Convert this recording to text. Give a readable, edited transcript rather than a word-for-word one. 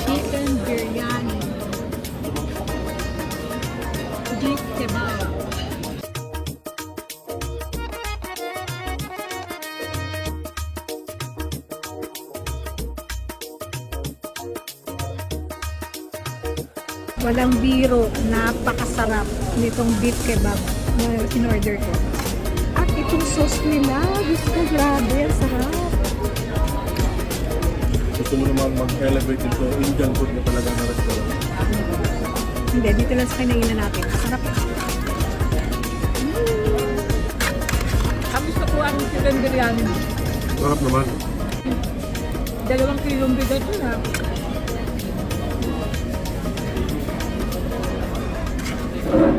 Chicken biryani. Beef kebab. Walang biro, napakasarap nitong beef kebab na in-order ko. At itong sauce nila, gusto ko, grabe, ang sarap. Gusto mo naman mag-elevate ito, Indian food na talaga na restaurant. Hindi, dito lang sa kinainan natin. Sarap. Kamusta po ang chicken biryani? Sarap naman. 2 kilong bigat na.